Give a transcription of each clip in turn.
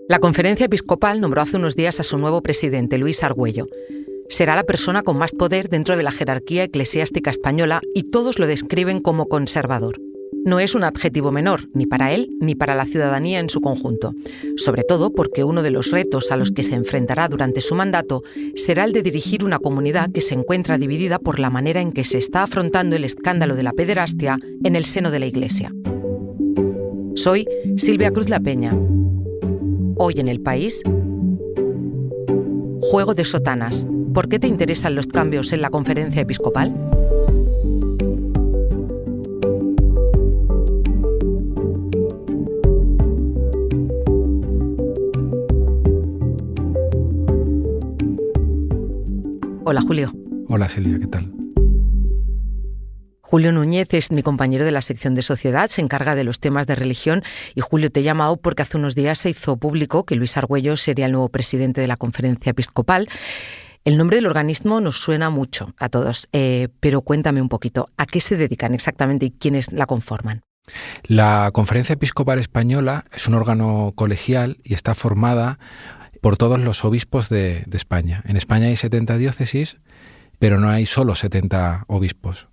La Conferencia Episcopal nombró hace unos días a su nuevo presidente, Luis Argüello. Será la persona con más poder dentro de la jerarquía eclesiástica española y todos lo describen como conservador. No es un adjetivo menor, ni para él ni para la ciudadanía en su conjunto. Sobre todo porque uno de los retos a los que se enfrentará durante su mandato será el de dirigir una comunidad que se encuentra dividida por la manera en que se está afrontando el escándalo de la pederastia en el seno de la Iglesia. Soy Silvia Cruz La Peña. Hoy en El País, Juego de sotanas. ¿Por qué te interesan los cambios en la Conferencia Episcopal? Hola, Julio. Hola, Silvia, ¿qué tal? Julio Núñez es mi compañero de la sección de Sociedad, se encarga de los temas de religión. Y Julio, te he llamado porque hace unos días se hizo público que Luis Argüello sería el nuevo presidente de la Conferencia Episcopal. El nombre del organismo nos suena mucho a todos, pero cuéntame un poquito, ¿a qué se dedican exactamente y quiénes la conforman? La Conferencia Episcopal Española es un órgano colegial y está formada por todos los obispos de España. En España hay 70 diócesis, pero no hay solo 70 obispos.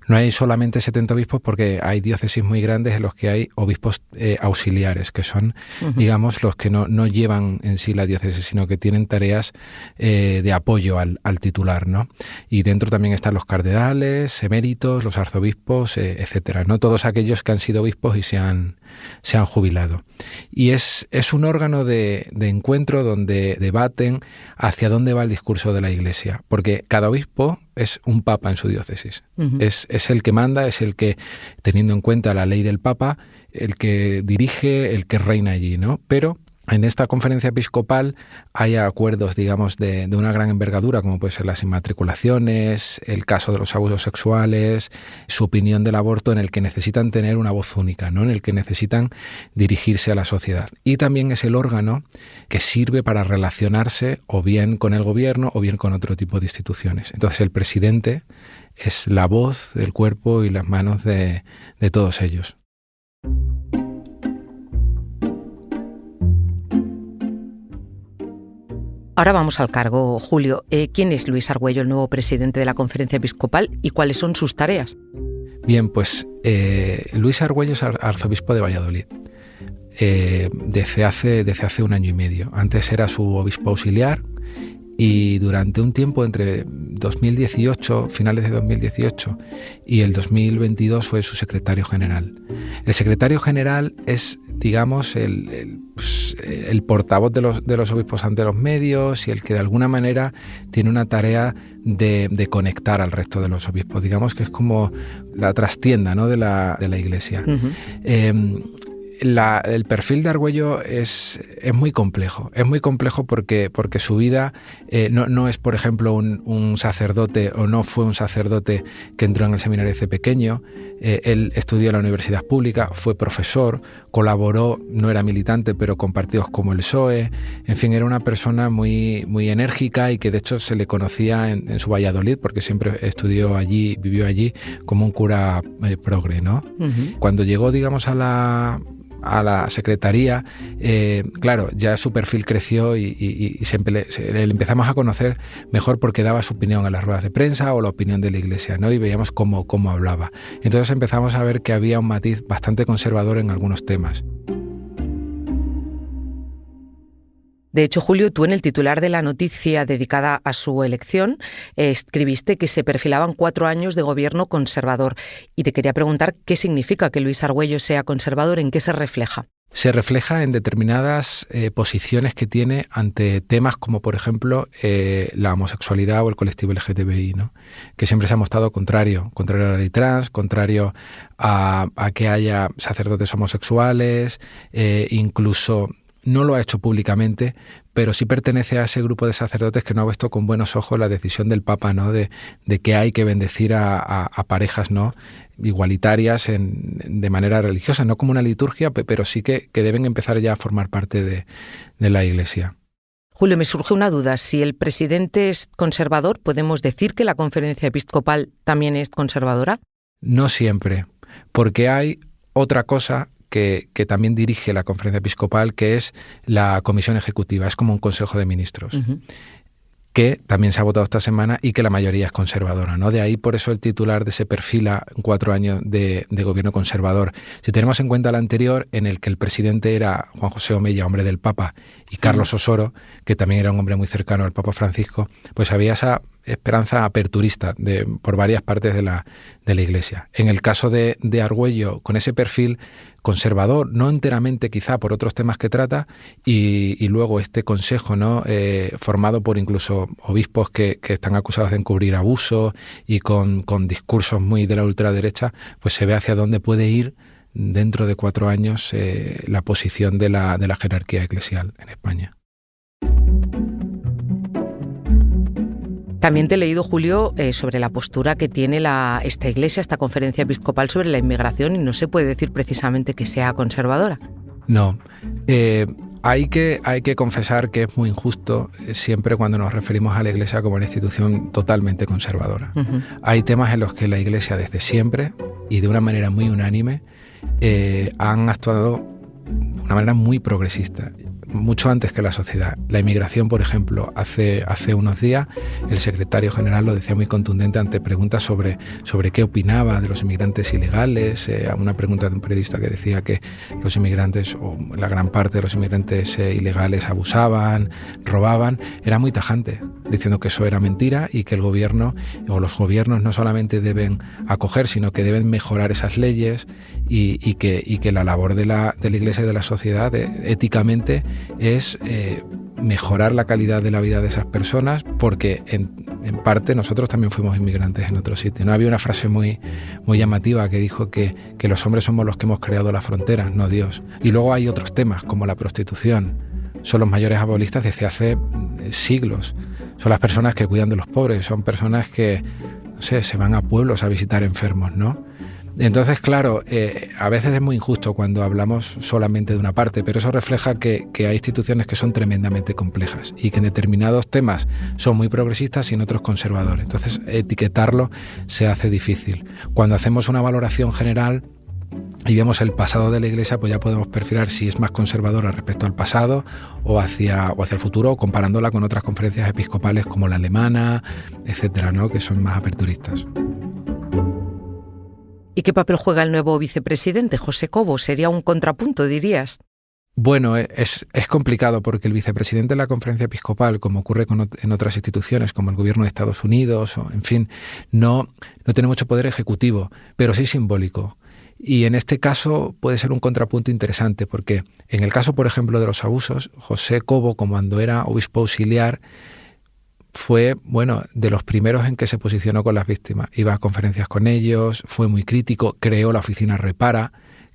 No hay solamente 70 obispos porque hay diócesis muy grandes en los que hay obispos auxiliares, que son, digamos, los que no llevan en sí la diócesis, sino que tienen tareas de apoyo al titular, ¿no? Y dentro también están los cardenales, eméritos, los arzobispos, etcétera, ¿no? Todos aquellos que han sido obispos y se han jubilado. Y es un órgano de encuentro donde debaten hacia dónde va el discurso de la Iglesia, porque cada obispo es un papa en su diócesis. Es el que manda, es el que, teniendo en cuenta la ley del papa, el que dirige, el que reina allí, ¿no? Pero en esta conferencia episcopal hay acuerdos, digamos, de una gran envergadura, como puede ser las inmatriculaciones, el caso de los abusos sexuales, su opinión del aborto, en el que necesitan tener una voz única, ¿no? En el que necesitan dirigirse a la sociedad. Y también es el órgano que sirve para relacionarse o bien con el gobierno o bien con otro tipo de instituciones. Entonces el presidente es la voz, el cuerpo y las manos de todos ellos. Ahora vamos al cargo, Julio. ¿Quién es Luis Argüello, el nuevo presidente de la Conferencia Episcopal, y cuáles son sus tareas? Bien, pues Luis Argüello es arzobispo de Valladolid desde hace un año y medio. Antes era su obispo auxiliar y durante un tiempo entre 2018, finales de 2018 y el 2022 fue su secretario general. El secretario general es, digamos, el portavoz de los obispos ante los medios y el que de alguna manera tiene una tarea de conectar al resto de los obispos. Digamos que es como la trastienda, ¿no?, de la Iglesia. El perfil de Argüello es muy complejo. Es muy complejo porque su vida no es, por ejemplo, un sacerdote, o no fue un sacerdote que entró en el seminario desde pequeño. Él estudió en la universidad pública, fue profesor, colaboró, no era militante, pero con partidos como el PSOE. En fin, era una persona muy, muy enérgica y que de hecho se le conocía en su Valladolid, porque siempre estudió allí, vivió allí, como un cura progre, ¿no? Cuando llegó, digamos, a la secretaría, claro, ya su perfil creció y le empezamos a conocer mejor porque daba su opinión en las ruedas de prensa o la opinión de la Iglesia, ¿no? Y veíamos cómo hablaba. Entonces empezamos a ver que había un matiz bastante conservador en algunos temas. De hecho, Julio, tú en el titular de la noticia dedicada a su elección escribiste que se perfilaban 4 años de gobierno conservador. Y te quería preguntar qué significa que Luis Argüello sea conservador, ¿en qué se refleja? Se refleja en determinadas posiciones que tiene ante temas como, por ejemplo, la homosexualidad o el colectivo LGTBI, ¿no? Que siempre se ha mostrado contrario a la ley trans, contrario a que haya sacerdotes homosexuales, incluso no lo ha hecho públicamente, pero sí pertenece a ese grupo de sacerdotes que no ha visto con buenos ojos la decisión del Papa, ¿no?, de que hay que bendecir a parejas, ¿no?, igualitarias de manera religiosa, no como una liturgia, pero sí que deben empezar ya a formar parte de la Iglesia. Julio, me surge una duda. Si el presidente es conservador, ¿podemos decir que la Conferencia Episcopal también es conservadora? No siempre, porque hay otra cosa que también dirige la Conferencia Episcopal, que es la Comisión Ejecutiva, es como un Consejo de Ministros. Uh-huh. Que también se ha votado esta semana y que la mayoría es conservadora, ¿no? De ahí por eso el titular se perfila en 4 años de gobierno conservador. Si tenemos en cuenta el anterior, en el que el presidente era Juan José Omeya, hombre del Papa, y Carlos Osoro, que también era un hombre muy cercano al Papa Francisco, pues había esa esperanza aperturista por varias partes de la Iglesia. En el caso de Argüello, con ese perfil conservador, no enteramente quizá por otros temas que trata, y luego este consejo, ¿no? Formado por incluso obispos que están acusados de encubrir abusos y con discursos muy de la ultraderecha, pues se ve hacia dónde puede ir dentro de 4 años la posición de la jerarquía eclesial en España. También te he leído, Julio, sobre la postura que tiene esta Iglesia, esta Conferencia Episcopal sobre la inmigración, y no se puede decir precisamente que sea conservadora. No. Hay que confesar que es muy injusto siempre cuando nos referimos a la Iglesia como una institución totalmente conservadora. Uh-huh. Hay temas en los que la Iglesia desde siempre y de una manera muy unánime han actuado de una manera muy progresista, mucho antes que la sociedad. La inmigración, por ejemplo, hace unos días el secretario general lo decía muy contundente ante preguntas sobre qué opinaba de los inmigrantes ilegales, a una pregunta de un periodista que decía que los inmigrantes, o la gran parte de los inmigrantes ilegales, abusaban, robaban. Era muy tajante, diciendo que eso era mentira y que el gobierno o los gobiernos no solamente deben acoger, sino que deben mejorar esas leyes y que la labor de la Iglesia y de la sociedad éticamente es mejorar la calidad de la vida de esas personas, porque en parte nosotros también fuimos inmigrantes en otro sitio, ¿no? Había una frase muy llamativa que dijo que los hombres somos los que hemos creado las fronteras, no Dios. Y luego hay otros temas como la prostitución. Son los mayores abolistas desde hace siglos. Son las personas que cuidan de los pobres, son personas que, no sé, se van a pueblos a visitar enfermos, ¿no? Entonces, claro, a veces es muy injusto cuando hablamos solamente de una parte, pero eso refleja que hay instituciones que son tremendamente complejas y que en determinados temas son muy progresistas y en otros conservadores. Entonces, etiquetarlo se hace difícil. Cuando hacemos una valoración general y vemos el pasado de la Iglesia, pues ya podemos perfilar si es más conservadora respecto al pasado o hacia el futuro, comparándola con otras conferencias episcopales como la alemana, etcétera, ¿no? Que son más aperturistas. ¿Y qué papel juega el nuevo vicepresidente, José Cobo? ¿Sería un contrapunto, dirías? Bueno, es complicado porque el vicepresidente de la Conferencia Episcopal, como ocurre en otras instituciones como el gobierno de Estados Unidos, o en fin, no tiene mucho poder ejecutivo, pero sí simbólico. Y en este caso puede ser un contrapunto interesante porque en el caso, por ejemplo, de los abusos, José Cobo, como cuando era obispo auxiliar, fue, de los primeros en que se posicionó con las víctimas. Iba a conferencias con ellos, fue muy crítico, creó la oficina Repara,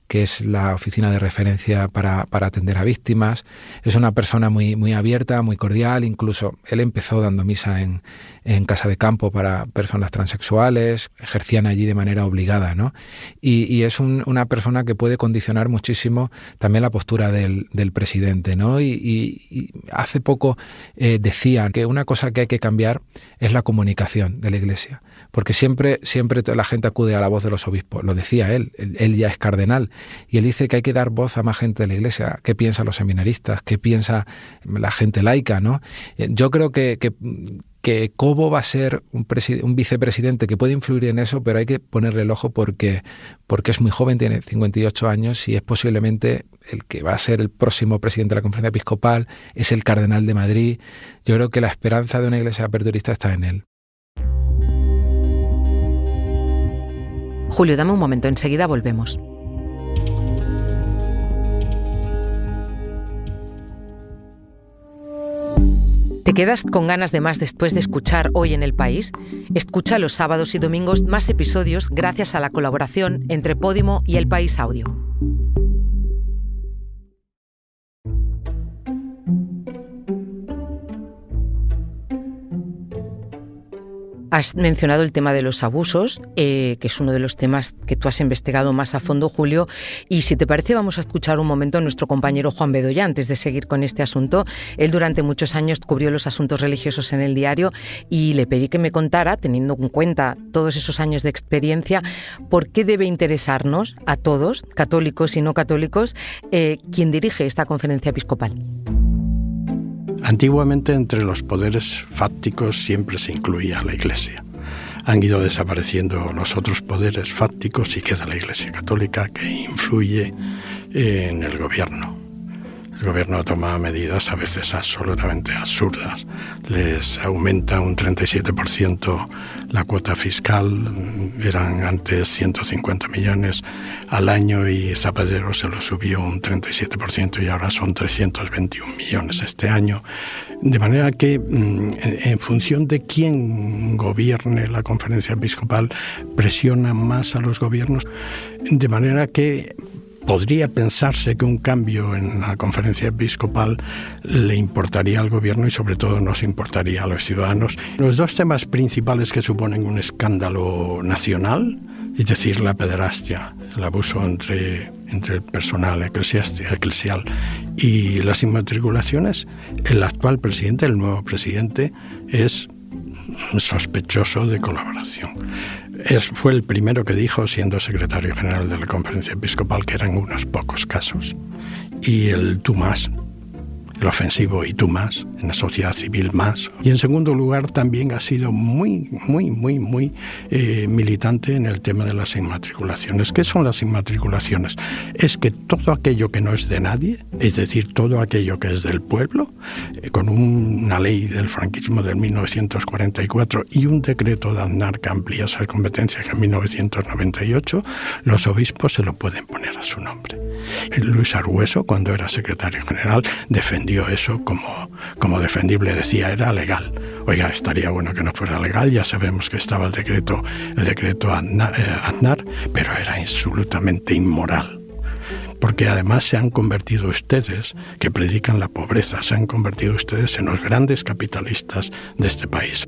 que es la oficina de referencia para atender a víctimas. Es una persona muy abierta, muy cordial. Incluso él empezó dando misa en casa de campo para personas transexuales, ejercían allí de manera obligada, ¿no? Y es una persona que puede condicionar muchísimo también la postura del presidente, ¿no? Y hace poco decían que una cosa que hay que cambiar es la comunicación de la Iglesia, porque siempre toda la gente acude a la voz de los obispos. Lo decía él ya es cardenal, y él dice que hay que dar voz a más gente de la Iglesia. ¿Qué piensan los seminaristas? ¿Qué piensa la gente laica, ¿no? Yo creo que Cobo va a ser un vicepresidente que puede influir en eso, pero hay que ponerle el ojo porque es muy joven, tiene 58 años y es posiblemente el que va a ser el próximo presidente de la Conferencia Episcopal, es el cardenal de Madrid. Yo creo que la esperanza de una Iglesia aperturista está en él. Julio, dame un momento, enseguida volvemos. ¿Te quedas con ganas de más después de escuchar Hoy en el País? Escucha los sábados y domingos más episodios gracias a la colaboración entre Podimo y El País Audio. Has mencionado el tema de los abusos, que es uno de los temas que tú has investigado más a fondo, Julio, y si te parece vamos a escuchar un momento a nuestro compañero Juan Bedoya antes de seguir con este asunto. Él durante muchos años cubrió los asuntos religiosos en El Diario y le pedí que me contara, teniendo en cuenta todos esos años de experiencia, por qué debe interesarnos a todos, católicos y no católicos, quien dirige esta conferencia episcopal. Antiguamente entre los poderes fácticos siempre se incluía la Iglesia. Han ido desapareciendo los otros poderes fácticos y queda la Iglesia Católica que influye en el gobierno. El gobierno toma medidas a veces absolutamente absurdas. Les aumenta un 37% la cuota fiscal, eran antes 150 millones al año y Zapatero se lo subió un 37% y ahora son 321 millones este año. De manera que en función de quién gobierne la conferencia episcopal, presiona más a los gobiernos, de manera que podría pensarse que un cambio en la conferencia episcopal le importaría al gobierno y sobre todo nos importaría a los ciudadanos. Los dos temas principales que suponen un escándalo nacional, es decir, la pederastia, el abuso entre el personal eclesial y las inmatriculaciones, el actual presidente, el nuevo presidente, es sospechoso de colaboración. Fue el primero que dijo, siendo secretario general de la Conferencia Episcopal, que eran unos pocos casos. Y el tú más, el ofensivo y tú más, en la sociedad civil más. Y en segundo lugar, también ha sido muy militante en el tema de las inmatriculaciones. ¿Qué son las inmatriculaciones? Es que todo aquello que no es de nadie, es decir, todo aquello que es del pueblo, con una ley del franquismo del 1944 y un decreto de Aznar que amplía esas competencias en 1998, los obispos se lo pueden poner a su nombre. Luis Argüeso, cuando era secretario general, defendió eso como defendible, decía era legal. Oiga, estaría bueno que no fuera legal, ya sabemos que estaba el decreto Aznar, pero era absolutamente inmoral. Porque además se han convertido ustedes, que predican la pobreza, se han convertido ustedes en los grandes capitalistas de este país.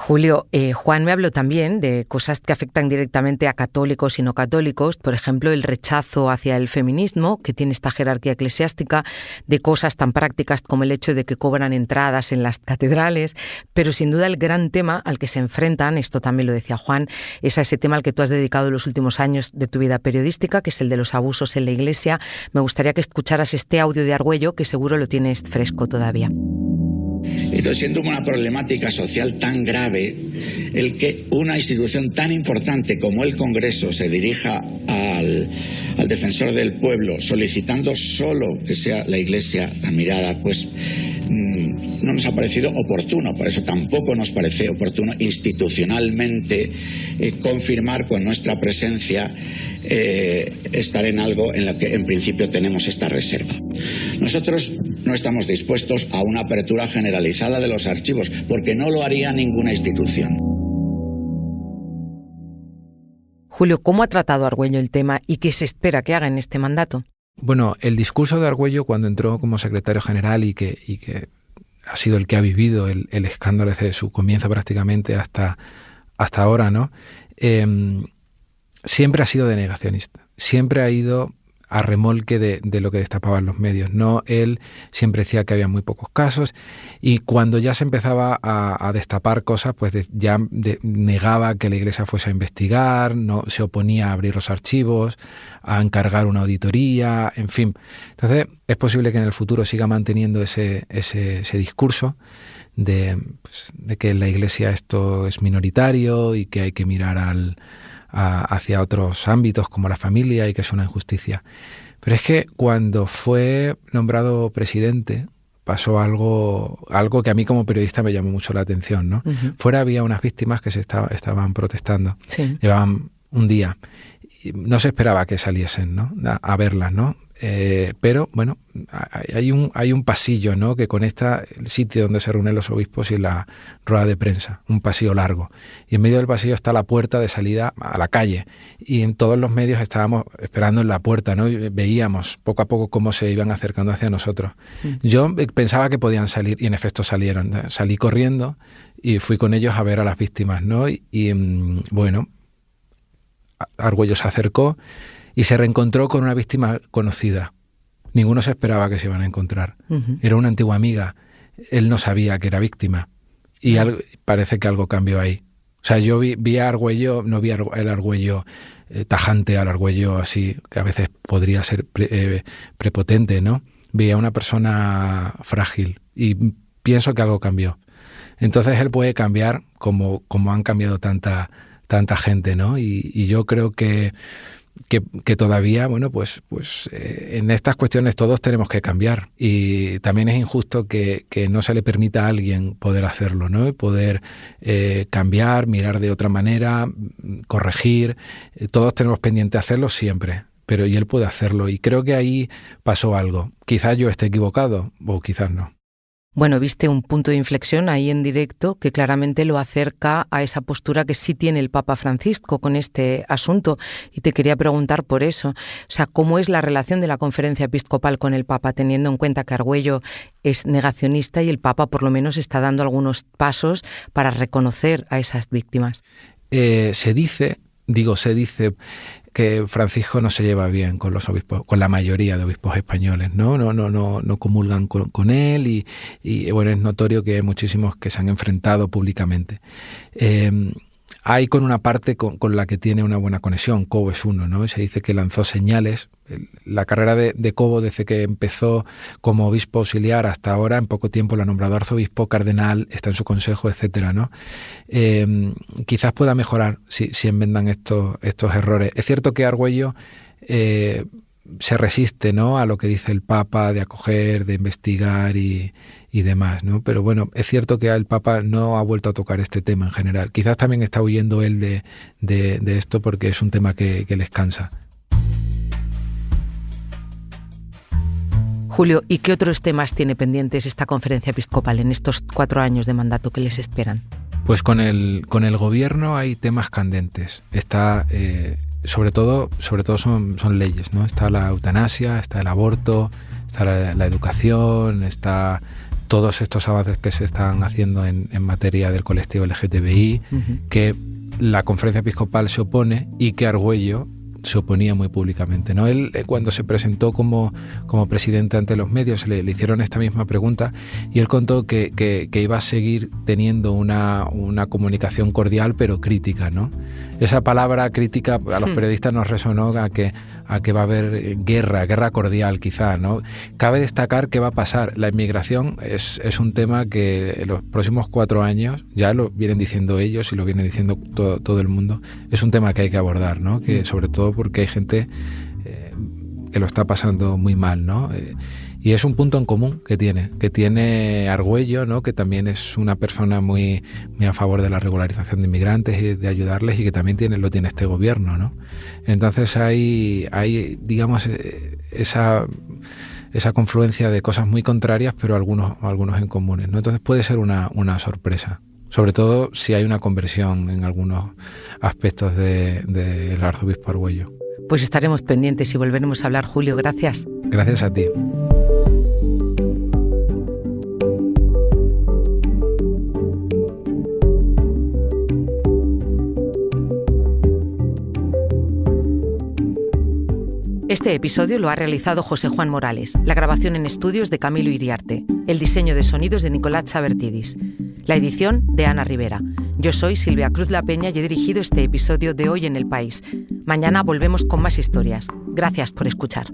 Julio, Juan me habló también de cosas que afectan directamente a católicos y no católicos, por ejemplo, el rechazo hacia el feminismo, que tiene esta jerarquía eclesiástica, de cosas tan prácticas como el hecho de que cobran entradas en las catedrales, pero sin duda el gran tema al que se enfrentan, esto también lo decía Juan, es a ese tema al que tú has dedicado los últimos años de tu vida periodística, que es el de los abusos en la Iglesia. Me gustaría que escucharas este audio de Argüello, que seguro lo tienes fresco todavía. Entonces, siendo una problemática social tan grave, el que una institución tan importante como el Congreso se dirija al defensor del pueblo solicitando solo que sea la Iglesia la mirada, pues no nos ha parecido oportuno. Por eso tampoco nos parece oportuno institucionalmente confirmar con nuestra presencia estar en algo en lo que en principio tenemos esta reserva. Nosotros no estamos dispuestos a una apertura generalizada de los archivos, porque no lo haría ninguna institución. Julio, ¿cómo ha tratado Argüello el tema y qué se espera que haga en este mandato? Bueno, el discurso de Argüello cuando entró como secretario general y que ha sido el que ha vivido el escándalo desde su comienzo prácticamente hasta ahora, ¿no? Siempre ha sido denegacionista, siempre ha ido a remolque de lo que destapaban los medios. No, él siempre decía que había muy pocos casos y cuando ya se empezaba a destapar cosas, pues negaba que la Iglesia fuese a investigar, no se oponía a abrir los archivos, a encargar una auditoría, en fin. Entonces, es posible que en el futuro siga manteniendo ese discurso de que en la Iglesia esto es minoritario y que hay que mirar hacia otros ámbitos como la familia y que es una injusticia. Pero es que cuando fue nombrado presidente pasó algo que a mí como periodista me llamó mucho la atención, ¿no? Uh-huh. Fuera había unas víctimas que estaban protestando. Sí. Llevaban un día no se esperaba que saliesen, ¿no?, a verlas, ¿no? Pero bueno, hay un pasillo, ¿no?, que conecta el sitio donde se reúnen los obispos y la rueda de prensa, un pasillo largo. Y en medio del pasillo está la puerta de salida a la calle. Y en todos los medios estábamos esperando en la puerta, ¿no? Y veíamos poco a poco cómo se iban acercando hacia nosotros. Yo pensaba que podían salir y en efecto salieron. Salí corriendo y fui con ellos a ver a las víctimas, ¿no? Bueno, Argüello se acercó y se reencontró con una víctima conocida. Ninguno se esperaba que se iban a encontrar. Era una antigua amiga. Él no sabía que era víctima. Y parece que algo cambió ahí. O sea, yo vi a Argüello, no vi el Argüello tajante, al Argüello así, que a veces podría ser prepotente, ¿no? Vi a una persona frágil y pienso que algo cambió. Entonces él puede cambiar como han cambiado tanta gente, ¿no? Y yo creo que todavía, bueno, pues en estas cuestiones todos tenemos que cambiar, y también es injusto que no se le permita a alguien poder hacerlo, ¿no? Y poder cambiar, mirar de otra manera, corregir. Todos tenemos pendiente hacerlo siempre, pero y él puede hacerlo, y creo que ahí pasó algo. Quizás yo esté equivocado o quizás no. Bueno, viste un punto de inflexión ahí en directo que claramente lo acerca a esa postura que sí tiene el Papa Francisco con este asunto, y te quería preguntar por eso. O sea, ¿cómo es la relación de la Conferencia Episcopal con el Papa, teniendo en cuenta que Argüello es negacionista y el Papa por lo menos está dando algunos pasos para reconocer a esas víctimas? Se dice que Francisco no se lleva bien con los obispos, con la mayoría de obispos españoles, no comulgan con él, y bueno, es notorio que hay muchísimos que se han enfrentado públicamente. Hay con una parte con la que tiene una buena conexión. Cobo es uno, ¿no? Y se dice que lanzó señales. La carrera de Cobo, desde que empezó como obispo auxiliar hasta ahora, en poco tiempo lo ha nombrado arzobispo, cardenal, está en su consejo, etcétera, ¿no? Quizás pueda mejorar si enmendan estos errores. Es cierto que Argüello se resiste, ¿no?, a lo que dice el Papa de acoger, de investigar y demás, ¿no? Pero bueno, es cierto que el Papa no ha vuelto a tocar este tema en general. Quizás también está huyendo él de esto porque es un tema que les cansa. Julio, ¿y qué otros temas tiene pendientes esta Conferencia Episcopal en estos 4 años de mandato que les esperan? Pues con el gobierno hay temas candentes. Está... Sobre todo son leyes, ¿no? Está la eutanasia, está el aborto, está la educación, está todos estos avances que se están haciendo en materia del colectivo LGTBI, que la Conferencia Episcopal se opone y que Argüello se oponía muy públicamente, ¿no? Él, cuando se presentó como presidente ante los medios, le hicieron esta misma pregunta y él contó que iba a seguir teniendo una comunicación cordial pero crítica, ¿no? Esa palabra crítica a los periodistas nos resonó a que va a haber guerra cordial quizá, ¿no? Cabe destacar qué va a pasar. La inmigración es un tema que en los próximos 4 años, ya lo vienen diciendo ellos y lo viene diciendo todo el mundo, es un tema que hay que abordar, ¿no? Que sobre todo porque hay gente que lo está pasando muy mal, ¿no? Y es un punto en común que tiene Argüello, ¿no? Que también es una persona muy a favor de la regularización de inmigrantes y de ayudarles, y que también lo tiene este gobierno, ¿no? Entonces hay digamos, esa confluencia de cosas muy contrarias, pero algunos en comunes, ¿no? Entonces puede ser una sorpresa, sobre todo si hay una conversión en algunos aspectos del arzobispo Argüello. Pues estaremos pendientes y volveremos a hablar, Julio. Gracias. Gracias a ti. Este episodio lo ha realizado José Juan Morales, la grabación en estudios de Camilo Iriarte, el diseño de sonidos de Nicolás Chabertidis, la edición de Ana Rivera. Yo soy Silvia Cruz La Peña y he dirigido este episodio de Hoy en el País. Mañana volvemos con más historias. Gracias por escuchar.